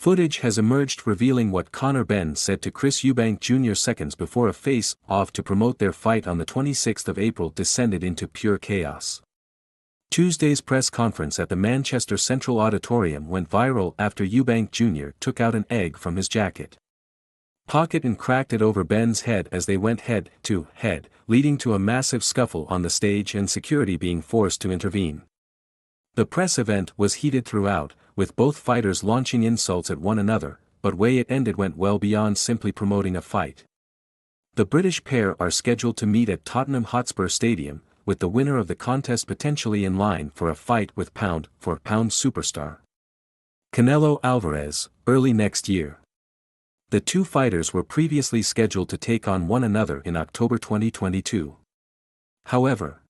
Footage has emerged revealing what Conor Benn said to Chris Eubank Jr. seconds before a face-off to promote their fight on the 26th of April descended into pure chaos. Tuesday's press conference at the Manchester Central Auditorium went viral after Eubank Jr. took out an egg from his jacket pocket and cracked it over Benn's head as they went head-to-head, leading to a massive scuffle on the stage and security being forced to intervene. The press event was heated throughout, with both fighters launching insults at one another, but the way it ended went well beyond simply promoting a fight. The British pair are scheduled to meet at Tottenham Hotspur Stadium, with the winner of the contest potentially in line for a fight with pound-for-pound superstar Canelo Alvarez, early next year. The two fighters were previously scheduled to take on one another in October 2022. However,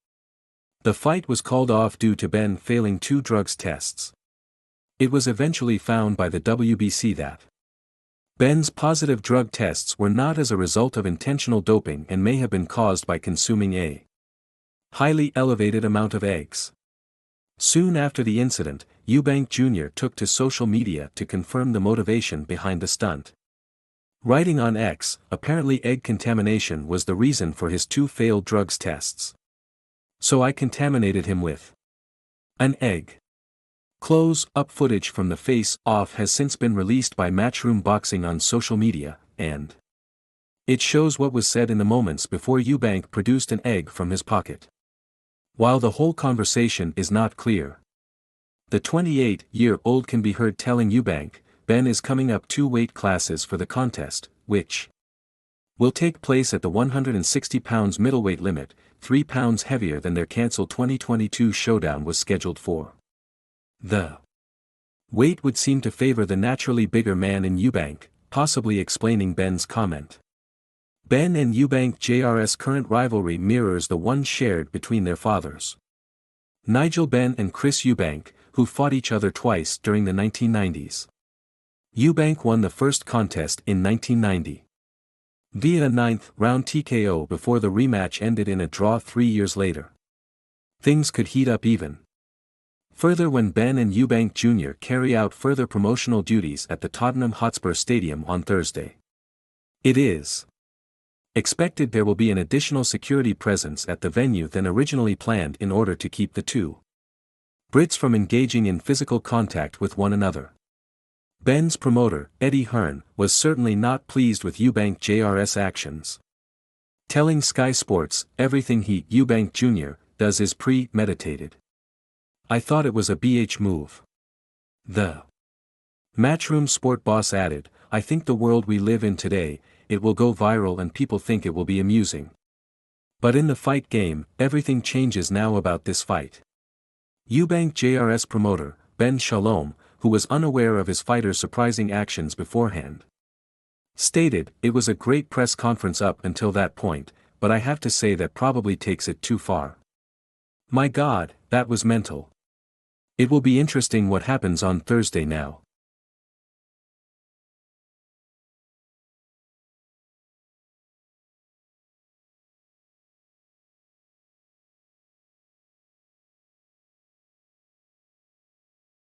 the fight was called off due to Benn failing 2 drugs tests. It was eventually found by the WBC that Benn's positive drug tests were not as a result of intentional doping and may have been caused by consuming a highly elevated amount of eggs. Soon after the incident, Eubank Jr. took to social media to confirm the motivation behind the stunt. Writing on X, apparently egg contamination was the reason for his 2 failed drugs tests. So I contaminated him with an egg. Close-up footage from the face-off has since been released by Matchroom Boxing on social media, and it shows what was said in the moments before Eubank produced an egg from his pocket. While the whole conversation is not clear, the 28-year-old can be heard telling Eubank, Benn is coming up 2 weight classes for the contest, which will take place at the 160 pounds middleweight limit, 3 pounds heavier than their cancelled 2022 showdown was scheduled for. The weight would seem to favor the naturally bigger man in Eubank, possibly explaining Benn's comment. Benn and Eubank Jr's current rivalry mirrors the one shared between their fathers, Nigel Benn and Chris Eubank, who fought each other twice during the 1990s. Eubank won the first contest in 1990 via a 9th-round TKO before the rematch ended in a draw 3 years later. Things could heat up even further when Benn and Eubank Jr. carry out further promotional duties at the Tottenham Hotspur Stadium on Thursday. It is expected there will be an additional security presence at the venue than originally planned in order to keep the two Brits from engaging in physical contact with one another. Benn's promoter, Eddie Hearn, was certainly not pleased with Eubank Jr's actions, telling Sky Sports, everything Eubank Jr. does is premeditated. I thought it was a BH move. The Matchroom Sport boss added, I think the world we live in today, it will go viral and people think it will be amusing. But in the fight game, everything changes now about this fight. Eubank Jr's promoter, Ben Shalom, who was unaware of his fighter's surprising actions beforehand, stated, it was a great press conference up until that point, but I have to say that probably takes it too far. My God, that was mental. It will be interesting what happens on Thursday now.